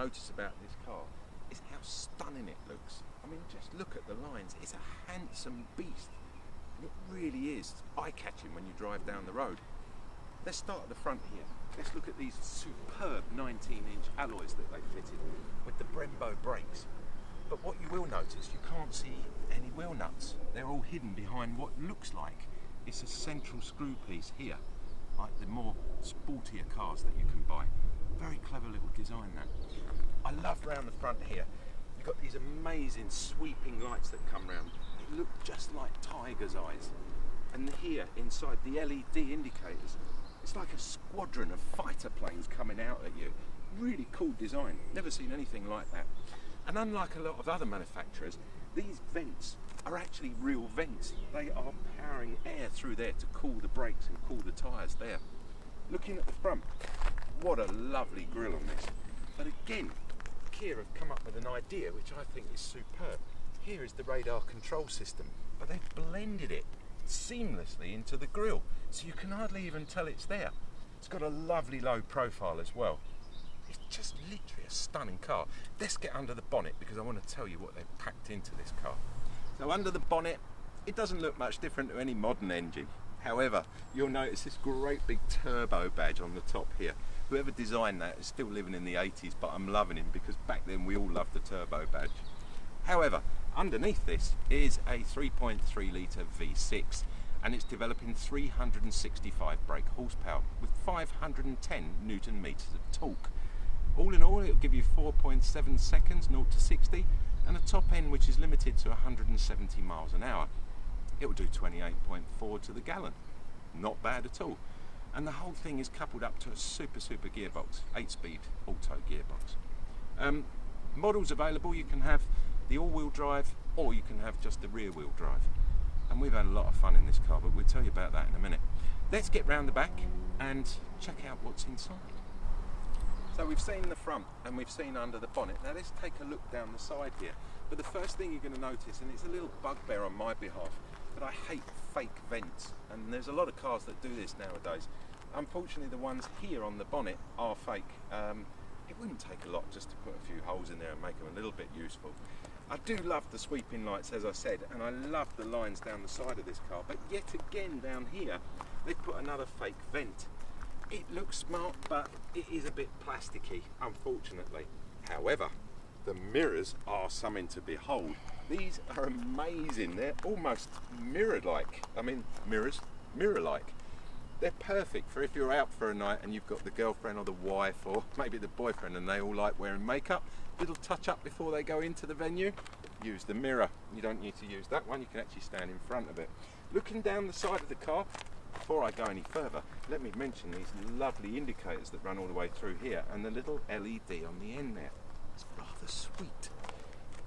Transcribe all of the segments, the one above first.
notice about this car is how stunning it looks. I mean, just look at the lines. It's a handsome beast. It really is eye-catching when you drive down the road. Let's start at the front here. Let's look at these superb 19-inch alloys that they fitted with the Brembo brakes. But what you will notice, you can't see any wheel nuts. They're all hidden behind what looks like it's a central screw piece here, like the more sportier cars that you can buy. Very clever little design that. I love round the front here. You've got these amazing sweeping lights that come round. They look just like tiger's eyes. And here inside the LED indicators, it's like a squadron of fighter planes coming out at you. Really cool design. Never seen anything like that. And unlike a lot of other manufacturers, these vents are actually real vents. They are powering air through there to cool the brakes and cool the tyres there. Looking at the front, what a lovely grille on this. But again, Kia have come up with an idea which I think is superb. Here is the radar control system, but they've blended it seamlessly into the grille, so you can hardly even tell it's there. It's got a lovely low profile as well. It's just literally a stunning car. Let's get under the bonnet because I want to tell you what they've packed into this car. So under the bonnet, it doesn't look much different to any modern engine. However, you'll notice this great big turbo badge on the top here. Whoever designed that is still living in the 80s, but I'm loving him because back then we all loved the turbo badge. However, underneath this is a 3.3 litre V6 and it's developing 365 brake horsepower with 510 Newton meters of torque. All in all, it'll give you 4.7 seconds 0 to 60 and a top end which is limited to 170 miles an hour. It will do 28.4 to the gallon. Not bad at all. And the whole thing is coupled up to a super gearbox, 8-speed auto gearbox. Models available, you can have the all-wheel drive or you can have just the rear-wheel drive. And we've had a lot of fun in this car, but we'll tell you about that in a minute. Let's get round the back and check out what's inside. So we've seen the front and we've seen under the bonnet. Now let's take a look down the side here. But the first thing you're going to notice, and it's a little bugbear on my behalf, but I hate fake vents. And there's a lot of cars that do this nowadays. Unfortunately, the ones here on the bonnet are fake. It wouldn't take a lot just to put a few holes in there and make them a little bit useful. I do love the sweeping lights, as I said, and I love the lines down the side of this car. But yet again down here, they've put another fake vent. It looks smart, but it is a bit plasticky, unfortunately. However, the mirrors are something to behold. These are amazing. They're almost mirror-like. I mean, mirror-like. They're perfect for if you're out for a night and you've got the girlfriend or the wife or maybe the boyfriend and they all like wearing makeup. Little touch up before they go into the venue. Use the mirror. You don't need to use that one. You can actually stand in front of it. Looking down the side of the car, before I go any further, let me mention these lovely indicators that run all the way through here and the little LED on the end there. It's rather sweet.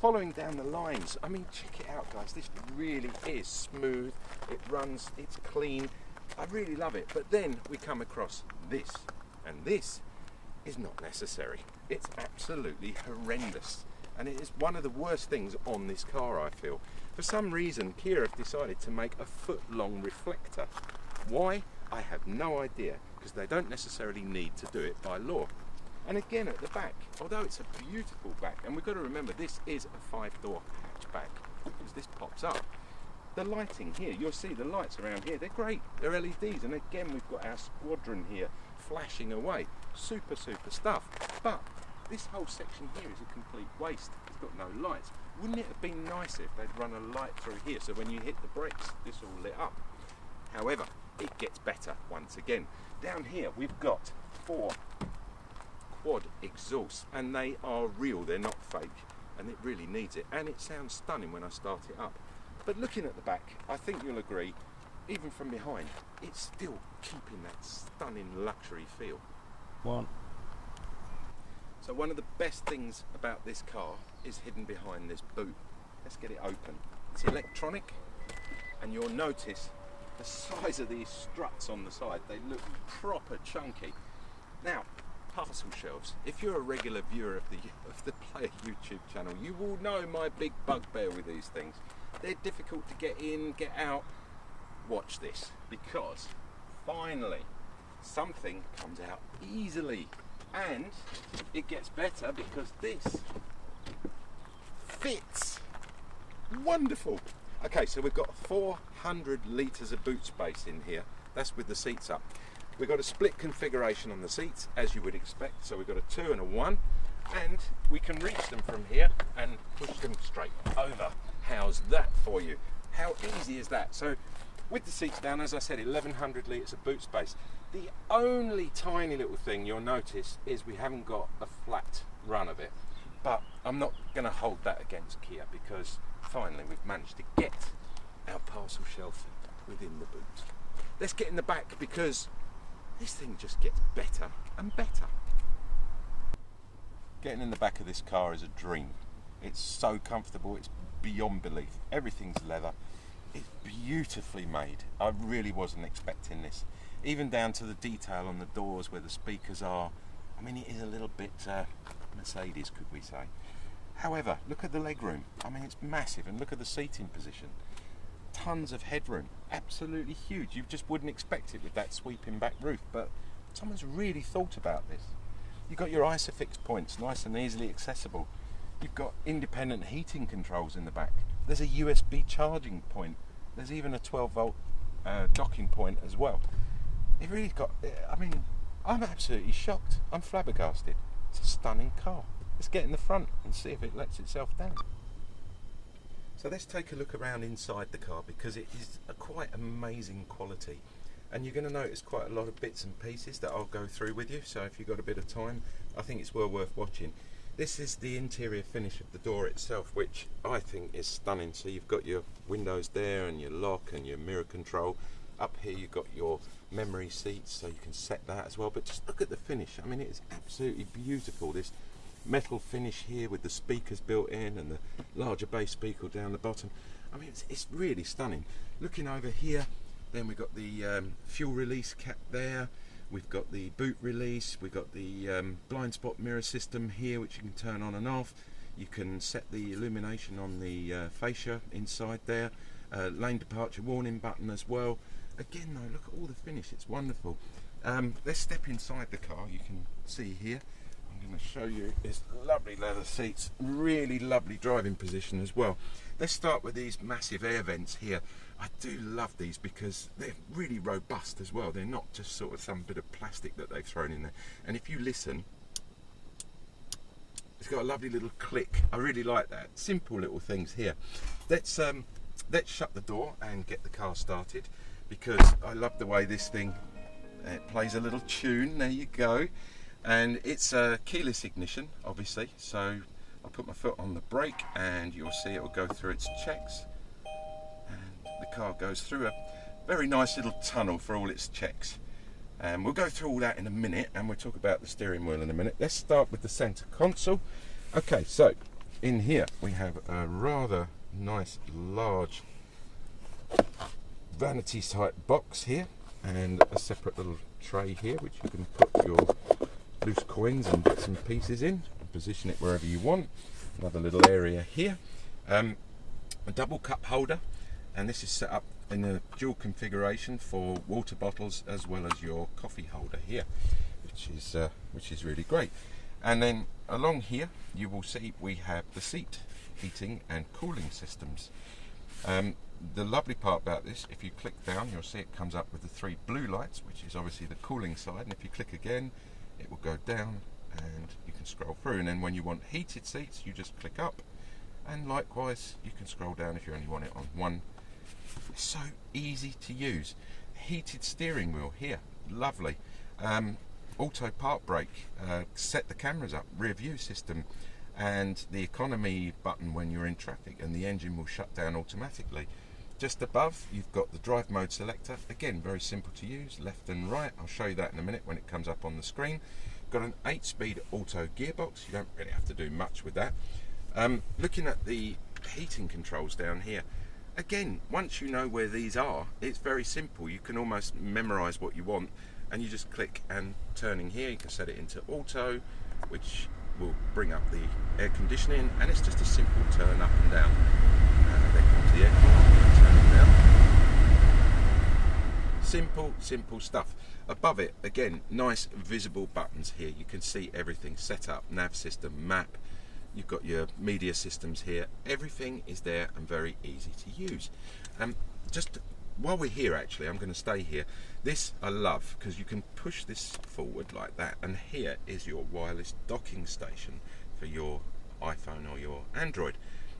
Following down the lines, I mean, check it out, guys. This really is smooth. It runs, it's clean. I really love it. But then we come across this, and this is not necessary. It's absolutely horrendous. And it is one of the worst things on this car, I feel. For some reason, Kia have decided to make a foot-long reflector. Why? I have no idea, because they don't necessarily need to do it by law. And again at the back, although it's a beautiful back, and we've got to remember this is a 5-door hatchback, because this pops up. The lighting here, you'll see the lights around here, they're great, they're LEDs, and again we've got our squadron here flashing away. Super stuff. But this whole section here is a complete waste. It's got no lights. Wouldn't it have been nicer if they'd run a light through here so when you hit the brakes, this all lit up? However, it gets better once again. Down here we've got 4 quad exhausts, and they are real, they're not fake, and it really needs it, and it sounds stunning when I start it up. But looking at the back, I think you'll agree, even from behind, it's still keeping that stunning luxury feel. So one of the best things about this car is hidden behind this boot. Let's get it open. It's electronic, and you'll notice the size of these struts on the side. They look proper chunky. Now, parcel shelves. If you're a regular viewer of the Player YouTube channel, you will know my big bugbear with these things. They're difficult to get in, get out. Watch this, because finally something comes out easily. And it gets better because this fits. Wonderful. Okay, so we've got 400 litres of boot space in here. That's with the seats up. We've got a split configuration on the seats, as you would expect. So we've got a 2 and a 1, and we can reach them from here and push them straight over. How's that for you? How easy is that? So with the seats down, as I said, 1100 litres of boot space. The only tiny little thing you'll notice is we haven't got a flat run of it. But I'm not going to hold that against Kia, because finally we've managed to get our parcel shelf within the boot. Let's get in the back, because this thing just gets better and better. Getting in the back of this car is a dream. It's so comfortable, it's beyond belief. Everything's leather. It's beautifully made. I really wasn't expecting this. Even down to the detail on the doors where the speakers are. I mean, it is a little bit Mercedes, could we say. However, look at the legroom. I mean, it's massive, and look at the seating position. Tons of headroom, absolutely huge. You just wouldn't expect it with that sweeping back roof, but someone's really thought about this. You've got your ISOFIX points, nice and easily accessible. You've got independent heating controls in the back. There's a USB charging point. There's even a 12-volt docking point as well. It really got, I mean, I'm absolutely shocked. I'm flabbergasted. It's a stunning car. Let's get in the front and see if it lets itself down. So let's take a look around inside the car, because it is a quite amazing quality. And you're going to notice quite a lot of bits and pieces that I'll go through with you. So if you've got a bit of time, I think it's well worth watching. This is the interior finish of the door itself, which I think is stunning. So you've got your windows there and your lock and your mirror control. Up here you've got your memory seats, so you can set that as well. But just look at the finish. I mean, it is absolutely beautiful. This metal finish here with the speakers built in and the larger bass speaker down the bottom. I mean, it's really stunning. Looking over here, then we've got the fuel release cap there. We've got the boot release. We've got the blind spot mirror system here, which you can turn on and off. You can set the illumination on the fascia inside there. Lane departure warning button as well. Again though, look at all the finish, it's wonderful. Let's step inside the car. You can see here, I'm going to show you this lovely leather seats, really lovely driving position as well. Let's start with these massive air vents here. I do love these because they're really robust as well. They're not just sort of some bit of plastic that they've thrown in there. And if you listen, it's got a lovely little click. I really like that. Simple little things here. Let's shut the door and get the car started, because I love the way this thing plays a little tune. There you go. And it's a keyless ignition, obviously, so I'll put my foot on the brake and you'll see it will go through its checks, and the car goes through a very nice little tunnel for all its checks. And we'll go through all that in a minute, and we'll talk about the steering wheel in a minute. Let's start with the center console. Okay, so in here we have a rather nice large vanity type box here, and a separate little tray here which you can put your loose coins and bits and pieces in and position it wherever you want. Another little area here, a double cup holder, and this is set up in a dual configuration for water bottles as well as your coffee holder here, which is really great. And then along here you will see we have the seat heating and cooling systems. The lovely part about this, if you click down, you'll see it comes up with the 3 blue lights, which is obviously the cooling side, and if you click again it will go down and you can scroll through. And then when you want heated seats, you just click up, and likewise you can scroll down if you only want it on one. It's so easy to use. Heated steering wheel here, lovely. Auto park brake, set the cameras up, rear view system, and the economy button when you're in traffic, and the engine will shut down automatically. Just above you've got the drive mode selector, again very simple to use, left and right. I'll show you that in a minute when it comes up on the screen. Got an 8-speed auto gearbox, you don't really have to do much with that. Looking at the heating controls down here, again, once you know where these are, it's very simple. You can almost memorize what you want, and you just click, and turning here you can set it into auto, which will bring up the air conditioning, and it's just a simple turn up and down. There comes the aircon, turn it down. Simple. simple stuff. Above it, again, nice visible buttons here. You can see everything set up, nav system, map. You've got your media systems here. Everything is there and very easy to use. Just while we're here, actually, I'm going to stay here. This I love because you can push this forward like that, and here is your wireless docking station for your iPhone or your Android.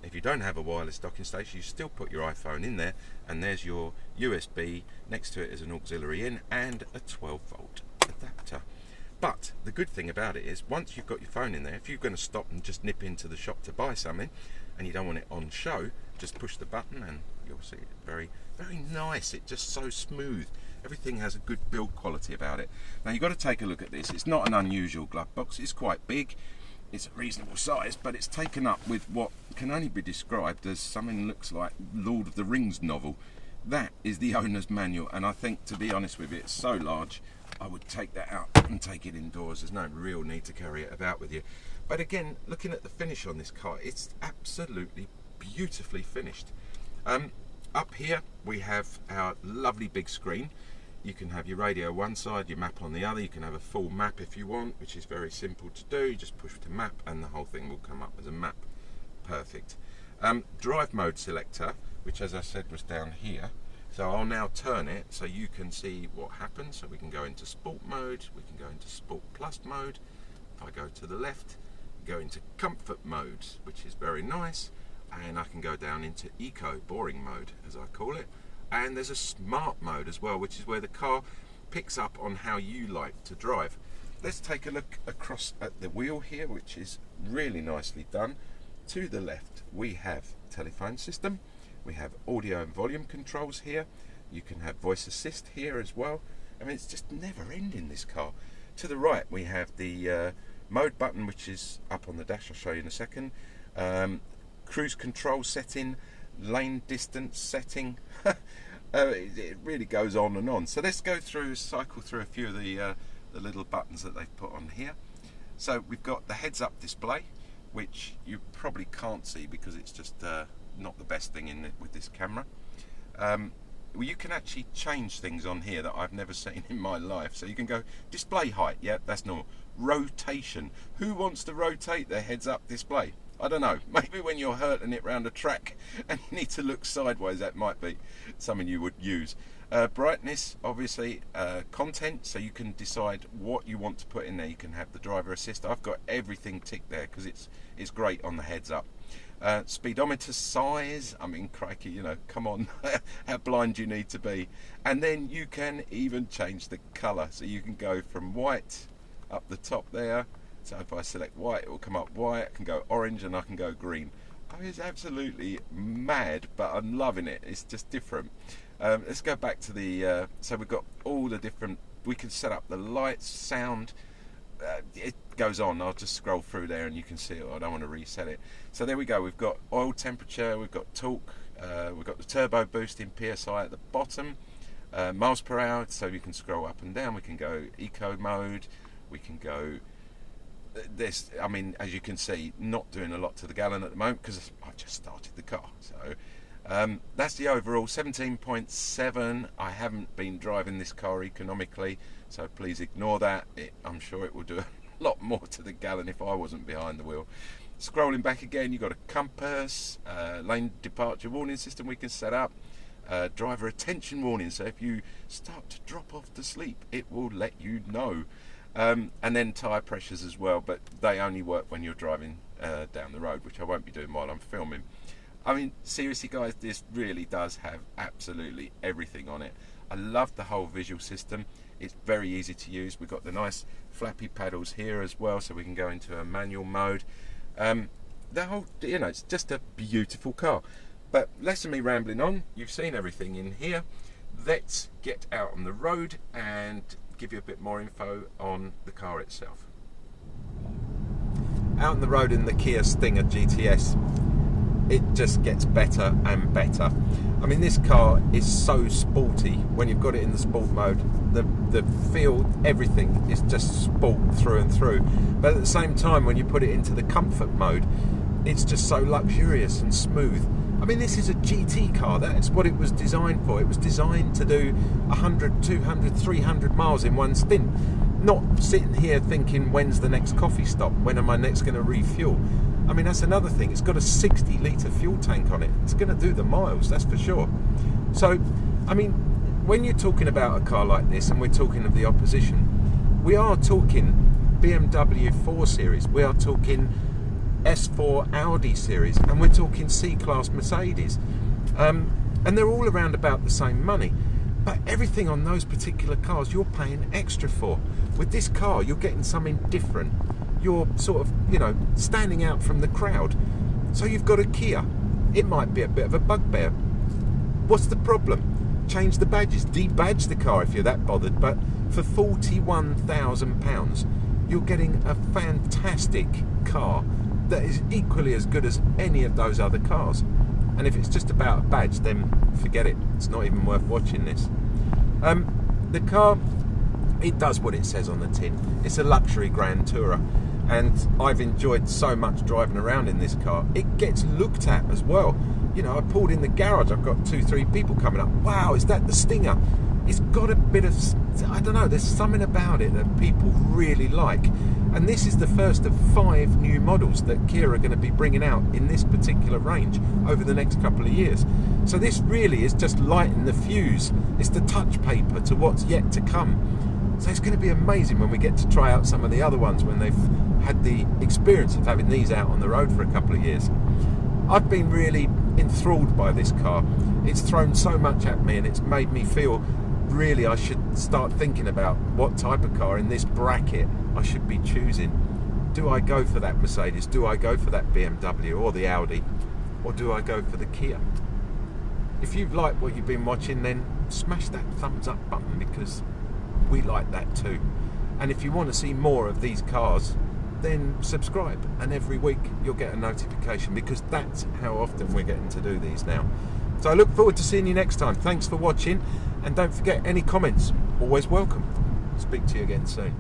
If you don't have a wireless docking station, you still put your iPhone in there, and there's your USB. Next to it is an auxiliary in and a 12-volt adapter. But the good thing about it is, once you've got your phone in there, if you're going to stop and just nip into the shop to buy something and you don't want it on show, just push the button and you'll see it. Very, very nice. It's just so smooth. Everything has a good build quality about it. Now you've got to take a look at this. It's not an unusual glove box. It's quite big. It's a reasonable size, but it's taken up with what can only be described as something that looks like Lord of the Rings novel. That is the owner's manual, and I think, to be honest with you, it's so large I would take that out and take it indoors. There's no real need to carry it about with you. But again, looking at the finish on this car, it's absolutely beautifully finished. Up here we have our lovely big screen. You can have your radio one side, your map on the other. You can have a full map if you want, which is very simple to do. You just push to map and the whole thing will come up as a map. Perfect. Drive mode selector, which, as I said, was down here. So I'll now turn it so you can see what happens. So we can go into sport mode, we can go into sport plus mode. If I go to the left, go into comfort mode, which is very nice. And I can go down into eco, boring mode, as I call it. And there's a smart mode as well, which is where the car picks up on how you like to drive. Let's take a look across at the wheel here, which is really nicely done. To the left, we have telephone system. We have audio and volume controls here. You can have voice assist here as well. I mean, it's just never ending, this car. To the right, we have the mode button, which is up on the dash. I'll show you in a second. Cruise control setting, lane distance setting. It really goes on and on. So let's go through, cycle through a few of the little buttons that they've put on here. So we've got the heads-up display, which you probably can't see because it's just not the best thing in it with this camera. Well, you can actually change things on here that I've never seen in my life. So you can go display height, yeah, that's normal. Rotation. Who wants to rotate their heads-up display? I don't know, maybe when you're hurtling it round a track and you need to look sideways, that might be something you would use. Brightness, obviously, content, so you can decide what you want to put in there. You can have the driver assist. I've got everything ticked there because it's great on the heads up. Speedometer size, I mean, crikey, you know, come on, how blind do you need to be? And then you can even change the colour, so you can go from white up the top there. So if I select white, it will come up white. I can go orange and I can go green. I mean, it's absolutely mad, but I'm loving it. It's just different. Let's go back to the, so we've got all the different, we can set up the lights, sound, it goes on. I'll just scroll through there and you can see it. I don't want to reset it. So there we go. We've got oil temperature, we've got torque, we've got the turbo boost in PSI at the bottom, miles per hour, so we can scroll up and down. We can go eco mode, we can go this, I mean, as you can see, not doing a lot to the gallon at the moment because I've just started the car. So that's the overall 17.7. I haven't been driving this car economically, so please ignore that. I'm sure it will do a lot more to the gallon if I wasn't behind the wheel. Scrolling back again, you've got a compass, lane departure warning system we can set up, driver attention warning, so if you start to drop off to sleep, it will let you know. And then tyre pressures as well, but they only work when you're driving down the road, which I won't be doing while I'm filming. I mean, seriously guys, this really does have absolutely everything on it. I love the whole visual system. It's very easy to use. We've got the nice flappy paddles here as well, so we can go into a manual mode. The whole, you know, it's just a beautiful car. But less than me rambling on, you've seen everything in here. Let's get out on the road and give you a bit more info on the car itself. Out on the road in the Kia Stinger GTS, it just gets better and better. I mean, this car is so sporty. When you've got it in the sport mode, the feel, everything is just sport through and through. But at the same time, when you put it into the comfort mode, it's just so luxurious and smooth. I mean, this is a GT car. That's what it was designed for. It was designed to do 100, 200, 300 miles in one stint. Not sitting here thinking, when's the next coffee stop? When am I next going to refuel? I mean, that's another thing. It's got a 60-litre fuel tank on it. It's going to do the miles, that's for sure. So, I mean, when you're talking about a car like this, and we're talking of the opposition, we are talking BMW 4 Series. We are talking S4 Audi series, and we're talking C-Class Mercedes, and they're all around about the same money, but everything on those particular cars you're paying extra for. With this car you're getting something different. You're sort of, you know, standing out from the crowd. So you've got a Kia. It might be a bit of a bugbear. What's the problem? Change the badges, debadge the car if you're that bothered, but for £41,000 you're getting a fantastic car that is equally as good as any of those other cars. And if it's just about a badge, then forget it. It's not even worth watching this. The car, it does what it says on the tin. It's a luxury Grand Tourer, and I've enjoyed so much driving around in this car. It gets looked at as well. You know, I pulled in the garage, I've got 2-3 people coming up. Wow, is that the Stinger? It's got a bit of, I don't know, there's something about it that people really like. And this is the first of 5 new models that Kia are going to be bringing out in this particular range over the next couple of years. So this really is just lighting the fuse. It's the touch paper to what's yet to come. So it's going to be amazing when we get to try out some of the other ones when they've had the experience of having these out on the road for a couple of years. I've been really enthralled by this car. It's thrown so much at me, and it's made me feel really I should start thinking about what type of car in this bracket I should be choosing. Do I go for that Mercedes? Do I go for that BMW or the Audi? Or do I go for the Kia? If you've liked what you've been watching, then smash that thumbs up button, because we like that too. And if you want to see more of these cars, then subscribe, and every week you'll get a notification, because that's how often we're getting to do these now. So I look forward to seeing you next time. Thanks for watching, and don't forget, any comments, always welcome. Speak to you again soon.